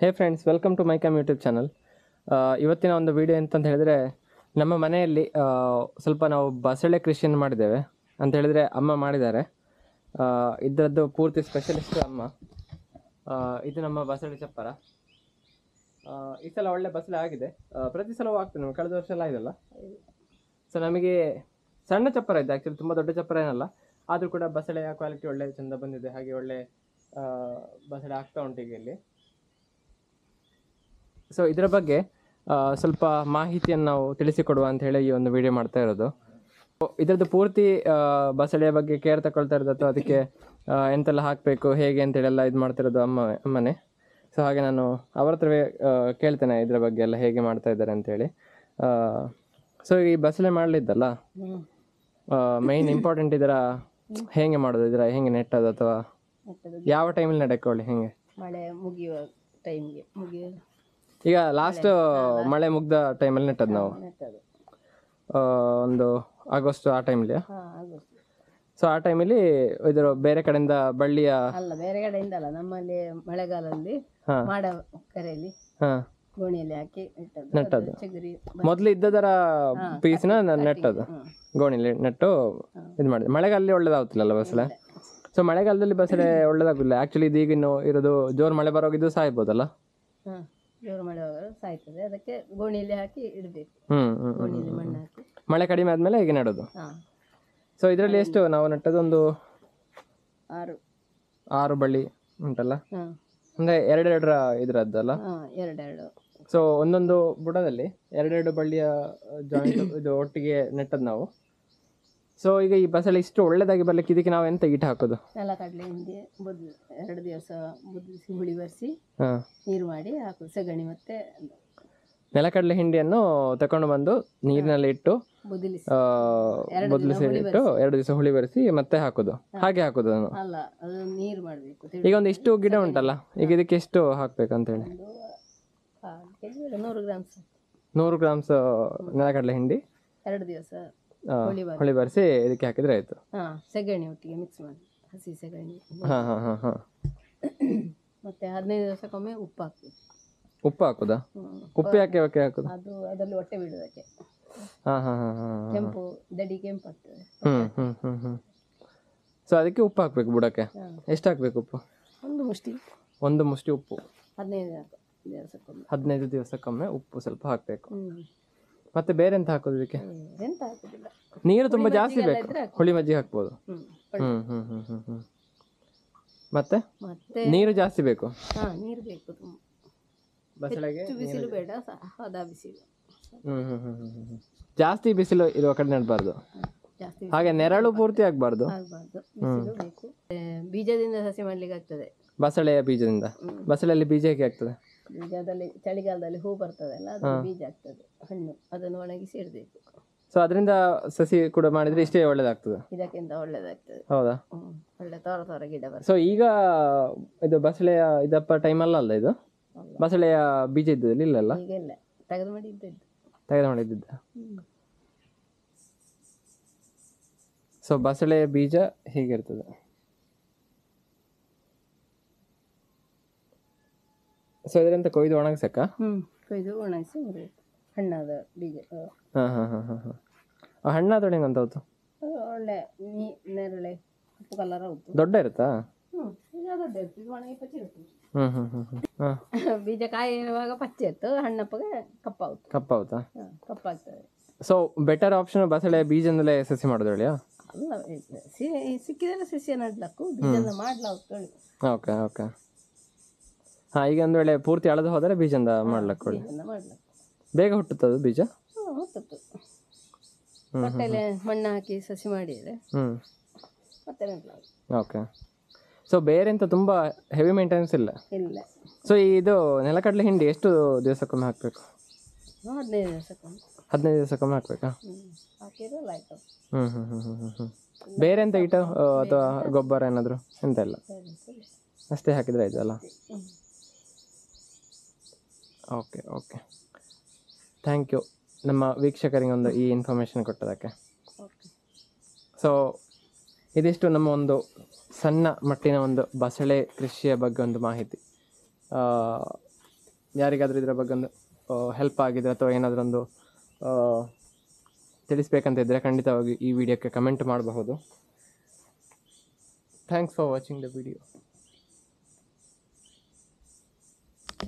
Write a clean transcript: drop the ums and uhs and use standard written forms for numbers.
Hey friends, welcome to Mycom YouTube channel. ಇವತ್ತಿನ ಒಂದು video ಅಂತಂತ ಹೇಳಿದರೆ, ನಮ್ಮ ಮನೆಯಲ್ಲಿ ಸ್ವಲ್ಪ ನಾವು ಬಸಳೆ ಕೃಷಿಯನ್ನು ಮಾಡಿದ್ದೇವೆ ಅಂತ ಹೇಳಿದರೆ ಅಮ್ಮ ಮಾಡಿದ್ದಾರೆ. ಇದರದ್ದು ಪೂರ್ತಿ ಸ್ಪೆಷಲಿಸ್ಟ್ ಅಮ್ಮ. ಇದು ನಮ್ಮ ಬಸಳೆ ಚಪ್ಪರ. ಈ ಸಲ ಒಳ್ಳೆ ಬಸಳೆ ಆಗಿದೆ. ಪ್ರತಿ ಸಲವೂ ಆಗ್ತದೆ, ನಮಗೆ ಕಳೆದ ವರ್ಷ ಎಲ್ಲ ಆಗಿದೆಲ್ಲ. ಸೊ ನಮಗೆ ಸಣ್ಣ ಚಪ್ಪರ ಇದೆ, ಆ್ಯಕ್ಚುಲಿ ತುಂಬ ದೊಡ್ಡ ಚಪ್ಪರ ಏನಲ್ಲ, ಆದರೂ ಕೂಡ ಬಸಳೆಯ ಕ್ವಾಲಿಟಿ ಒಳ್ಳೆ ಚೆಂದ ಬಂದಿದೆ. ಹಾಗೆ ಒಳ್ಳೆ ಬಸಳೆ ಆಗ್ತಾ ಉಂಟು ಈಗ ಇಲ್ಲಿ. ಸೊ ಇದರ ಬಗ್ಗೆ ಸ್ವಲ್ಪ ಮಾಹಿತಿಯನ್ನು ನಾವು ತಿಳಿಸಿಕೊಡುವ ಅಂತ ಹೇಳಿ ಈ ಒಂದು ವಿಡಿಯೋ ಮಾಡ್ತಾ ಇರೋದು. ಇದರದ್ದು ಪೂರ್ತಿ ಬಸಳೆಯ ಬಗ್ಗೆ ಕೇರ್ ತಗೊಳ್ತಾ ಇರೋದು, ಅಥವಾ ಅದಕ್ಕೆ ಎಂತೆಲ್ಲ ಹಾಕಬೇಕು ಹೇಗೆ ಅಂತೇಳೆಲ್ಲ ಇದು ಮಾಡ್ತಿರೋದು ಅಮ್ಮನೇ. ಸೊ ಹಾಗೆ ನಾನು ಅವರ ಹತ್ರವೇ ಕೇಳ್ತೇನೆ ಇದರ ಬಗ್ಗೆ ಎಲ್ಲ ಹೇಗೆ ಮಾಡ್ತಾ ಇದ್ದಾರೆ ಅಂತೇಳಿ. ಸೊ ಈ ಬಸಳೆ ಮಾಡಲಿದ್ದಲ್ಲ, ಮೈನ್ ಇಂಪಾರ್ಟೆಂಟ್ ಇದರ ಹೇಗೆ ಮಾಡೋದು, ಇದರ ಹೇಗೆ ನೆಟ್ಟೋದು, ಅಥವಾ ಯಾವ ಟೈಮಲ್ಲಿ ನೆಡಕೊಳ್ಳಿ, ಹೇಗೆ ಮಳೆ ಮುಗಿಯುವ ಟೈಮ್ಗೆ ಈಗ ಲಾಸ್ಟ್ ಮಳೆ ಮುಗ್ದ ಟೈಮಲ್ಲಿ ನೆಟ್ಟದ್ದು ನಾವು, ಒಂದು ಆಗಸ್ಟ್ ಆ ಟೈಮಲ್ಲಿ. ಸೊ ಆ ಟೈಮಲ್ಲಿ ಇದರ ಬೇರೆ ಕಡೆಯಿಂದ ಬಳ್ಳಿಯ ಅಲ್ಲ, ಬೇರೆ ಕಡೆಯಿಂದ ಅಲ್ಲ, ನಮ್ಮಲ್ಲಿ ಮಳೆಗಾಲದಲ್ಲಿ ಮಾಡ ಕರೆಯಲ್ಲಿ ಗೋಣಿಯಲ್ಲಿ ಹಾಕಿ ನೆಟ್ಟದ್ದು. ಮೊದಲು ಇದ್ದದರ ಪೀಸ್ನ ನೆಟ್ಟದ್ದು, ಗೋಣಿಲಿ ನೆಟ್ಟು ಇದು ಮಾಡಿದೆ. ಮಳೆಗಾಲದಲ್ಲಿ ಒಳ್ಳೇದಾಗ್ತಿಲ್ಲಲ್ಲ ಬಸಳೆ. ಸೊ ಮಳೆಗಾಲದಲ್ಲಿ ಬಸಳೆ ಒಳ್ಳೇದಾಗುದಿಲ್ಲ ಆಕ್ಚುಲಿ. ಇದು ಈಗಿನ್ನು ಇರೋದು ಜೋರು ಮಳೆ ಬರೋಗಿದ್ದು ಸಾಯ್ಬೋದಲ್ಲ. ಜೋರು ಮಳೆ ಸಾಯ್ತದೆ, ಅದಕ್ಕೆ ಗೋಣಿಯಲ್ಲಿ ಹಾಕಿ ಇಡಬೇಕು. ಗೋಣಿಯಲ್ಲಿ ಮಣ್ಣು ಹಾಕಿ ಮಳೆ ಕಡಿಮೆ ಆದ್ಮೇಲೆ ಈಗ ನೆಡೋದು. ಸೊ ಇದರಲ್ಲಿ ಎಷ್ಟು ನಾವು ನೆಟ್ಟದ್ದು? ಒಂದು 6 ಬಳ್ಳಿ ಉಂಟಲ್ಲ, ಅಂದ್ರೆ 2 ಇದ್ರದ್ದಲ್ಲ. ಸೊ ಒಂದೊಂದು ಬುಡದಲ್ಲಿ 2 ಬಳ್ಳಿಯ ಜಾಯಿಂಟ್ ಇದು ಒಟ್ಟಿಗೆ ನೆಟ್ಟದ್ದು ನಾವು. ಸೊ ಈಗ ಈ ಬಸಳೆ ಇಷ್ಟು ಒಳ್ಳೇದಾಗಿ ಬರ್ಲಿಕ್ಕೆ ಇದಕ್ಕೆ ನಾವು ಎಂತ ಈಟ್ ಹಾಕೋದು? ನೆಲಕಡಲೆ ಹಿಂಡಿ 2 ದಿವಸ ಬುದ್ಧಿಸಿ ಹುಳಿ ಬರಿಸಿ ನೀರು ಮಾಡಿ ಹಾಕೋದು. ಸಗಣಿ ಮತ್ತೆ ನೆಲಕಡಲೆ ಹಿಂಡಿಯನ್ನು ತಕೊಂಡು ಬಂದು ನೀರಿನಲ್ಲಿ ಇಟ್ಟು ಬುದಲಿಸಿ ಇಟ್ಟು 2 ದಿವಸ ಹುಳಿ ಬರಿಸಿ ಮತ್ತೆ ಹಾಕೋದು. ಹಾಗೆ ಹಾಕೋದು ಅಲ್ಲ, ಅದು ನೀರು ಮಾಡಬೇಕು. ಈಗ ಒಂದು ಇಷ್ಟು ಗಿಡ ಉಂಟಲ್ಲ, ಈಗ ಇದಕ್ಕೆ ಎಷ್ಟು ಹಾಕ್ಬೇಕು ಅಂತ ಹೇಳಿ? 100 ಗ್ರಾಮ್ಸ್ ನೆಲಕಡಲೆ ಹಿಂಡಿ 2 ದಿವಸ ಹುಳಿ ಬರಿಸಿ ಇದಕ್ಕೆ ಹಾಕಿದ್ರೆ ಆಯ್ತು. ಸಗಣಿ ಒಟ್ಟಿಗೆ ಮಿಕ್ಸ್ ಮಾಡಿ, ಹಸಿ ಸಗಣಿ. ಮತ್ತೆ 15 ದಿವಸಕ್ಕೊಮ್ಮೆ ಉಪ್ಪು ಹಾಕ್ಬೇಕು. ಉಪ್ಪು ಹಾಕುದಾ? ಉಪ್ಪು ಯಾಕೆ ಹಾಕುದು? ಅದು ಅದರಲ್ಲಿ ಹೊಟ್ಟೆ ಬಿಡುವುದಕ್ಕೆ. ಕೆಂಪು ದಡಿ ಕೆಂಪು ಆಗ್ತದೆ. ಸೊ ಅದಕ್ಕೆ ಉಪ್ಪು ಹಾಕ್ಬೇಕು ಬುಡಕ್ಕೆ. ಎಷ್ಟು ಹಾಕ್ಬೇಕು ಉಪ್ಪು? ಒಂದು ಮುಷ್ಟಿ ಉಪ್ಪು. 15 ದಿವಸಕ್ಕೊಮ್ಮೆ ಉಪ್ಪು ಸ್ವಲ್ಪ ಹಾಕ್ಬೇಕು. ಮತ್ತೆ ಬೇರೆ ಎಂತ ಹಾಕೋದು ಇದಕ್ಕೆ? ನೀರು ತುಂಬಾ ಜಾಸ್ತಿ ಬೇಕು, ಹುಳಿ ಮಜ್ಜಿಗೆ ಹಾಕ್ಬೋದು. ಮತ್ತೆ ನೀರು ಜಾಸ್ತಿ ಬೇಕು. ನೀರು ಬೇಕು ಬಸಳೆಗೆ. ಬಿಸಿಲು ಬೇಡ, ಸಾದಾ ಬಿಸಿಲು. ಜಾಸ್ತಿ ಬಿಸಿಲು ಇರುವ ಕಡೆ ನೆಡಬಾರ್ದು, ಹಾಗೆ ನೆರಳು ಪೂರ್ತಿ ಆಗ್ಬಾರ್ದು. ಬಿಸಿಲು ಬೇಕು. ಬೀಜದಿಂದ ಸಸಿ ಮಾಡ್ಲಿಕ್ಕೆ ಆಗ್ತದೆ. ಬಸಳೆಯ ಬೀಜದಿಂದ? ಬಸಳೆಯಲ್ಲಿ ಬೀಜ ಹೇಗೆ ಆಗ್ತದೆ? ಬೀಜದಲ್ಲಿ ಚಳಿಗಾಲದಲ್ಲಿ ಹೂ ಬರ್ತದಲ್ಲ, ಅದು ಬೀಜ ಆಗ್ತದೆ, ಹಣ್ಣು. ಅದನ್ನು ಒಣಗಿಸಿ ಇಡಬೇಕು. ಸೊ ಅದರಿಂದ ಸಸಿ ಕೂಡ ಮಾಡಿದ್ರೆ ಇಷ್ಟೇ ಒಳ್ಳೇದಾಗ್ತದೆ? ಇದಕ್ಕಿಂತ ಒಳ್ಳೇದಾಗ್ತದೆ. ಹೌದಾ? ಒಳ್ಳೆ ತೋರ ಗಿಡ ಬರ್ತದೆ. ಸೊ ಈಗ ಇದು ಬಸಳೆಯ ಇದಪ್ಪ ಟೈಮ್ ಅಲ್ಲ ಇದು? ಬಸಳೆಯ ಬೀಜ ಇದ್ದದಲ್ಲಿ ಇಲ್ಲಲ್ಲ? ಈಗ ಇಲ್ಲ, ತೆಗೆದು ಮಾಡಿದ್ದು. ಸೊ ಬಸಳೆಯ ಬೀಜ ಹೀಗಿರ್ತದೆ. ಸೊ ಇದರಿಂದ ಕೊಯ್ದು ಒಣಗಿಸಕ್ಕ? ಕೊಯ್ದು ಒಣಗಿಸಿ ಹಣ್ಣಾದ ಬೀಜ. ಹಣ್ಣಾದೊಡೆ ಅಂತ ಹೌದು, ಒಳ್ಳೆ ನೇರಳೆ ಕಪ್ಪು ಕಲರ್ ಹೌದು. ದೊಡ್ಡ ಇರುತ್ತಾ? ದೊಡ್ಡ ಇರ್ತದೆ, ಒಣಗಿ ಪಚ್ಚಿ ಇರ್ತದೆ. ಬೀಜ ಕಾಯಿ ಇರುವಾಗ ಪಚ್ಚೆ ಇತ್ತು, ಹಣ್ಣಪ್ಪಗೆ ಕಪ್ಪಾಗುತ್ತಾ? ಕಪ್ಪಾಗ್ತದೆ. ಸೊ ಬೆಟರ್ ಆಪ್ಷನ್ ಬಸಳೆ ಬೀಜದಿಂದಲೇ ಸಸಿ ಮಾಡೋದು ಹೇಳಿ? ಅಲ್ಲ, ಸಿಕ್ಕಿದ್ರೆ ಸಸ್ಯ ನಡ್ಲಕ್ಕು, ಬೀಜದಿಂದ ಮಾಡ್ಲಾಗ್ತು. Okay okay. ಈಗ ಒಂದು ವೇಳೆ ಪೂರ್ತಿ ಅಳದು ಹೋದರೆ ಬೀಜದಿಂದ ಮಾಡ್ಲಕ್ಕ ಬೇಗ ಹುಟ್ಟುತ್ತದೆ ಬೀಜ? ಹುಟ್ಟುತ್ತೆ. ಹೊಟ್ಟೆಲೆ ಮಣ್ಣು ಹಾಕಿ ಸಸಿ ಮಾಡಿದ್ರೆ ಮತ್ತೆ ನೆಡ್ಲಾಗ್ತದೆ. ಓಕೆ. ಸೊ ಬೇರೆ ಎಂತ ತುಂಬಾ ಹೆವಿ ಮೇಂಟೆನೆನ್ಸ್ ಇಲ್ಲ? ಇಲ್ಲ. ಸೊ ಇದು ನೆಲಕಡಲೆ ಹಿಂಡಿ ಎಷ್ಟು ದಿವಸಕ್ಕೊಮ್ಮೆ ಹಾಕಬೇಕು? 15 ದಿವಸಕ್ಕೊಮ್ಮೆ. 15 ದಿವಸಕ್ಕೊಮ್ಮೆ ಹಾಕ್ಬೇಕಾ? ಹಾಕಿರಲ್ಲ ಆಯ್ತು. ಬೇರೆ ಎಂತ ಈಟ ಅಥವಾ ಗೊಬ್ಬರ ಏನಾದರೂ ಎಂತ ಇಲ್ಲ, ಅಷ್ಟೇ ಹಾಕಿದ್ರೆ ಆಯ್ತಲ್ಲ? ಓಕೆ ಓಕೆ, ಥ್ಯಾಂಕ್ ಯು ನಮ್ಮ ವೀಕ್ಷಕರಿಗೆ ಒಂದು ಈ ಇನ್ಫಾರ್ಮೇಷನ್ ಕೊಟ್ಟದಕ್ಕೆ. ಸೊ ಇದಿಷ್ಟು ನಮ್ಮ ಒಂದು ಸಣ್ಣ ಮಟ್ಟಿನ ಒಂದು ಬಸಳೆ ಕೃಷಿಯ ಬಗ್ಗೆ ಒಂದು ಮಾಹಿತಿ. ಯಾರಿಗಾದರೂ ಇದರ ಬಗ್ಗೆ ಒಂದು ಹೆಲ್ಪ್ ಆಗಿದೆ ಅಥವಾ ಏನಾದರೂ ಒಂದು ತಿಳಿಸ್ಬೇಕಂತ ಇದ್ದರೆ ಖಂಡಿತವಾಗಿ ಈ ವಿಡಿಯೋಕ್ಕೆ ಕಮೆಂಟ್ ಮಾಡಬಹುದು. Thanks for watching the video.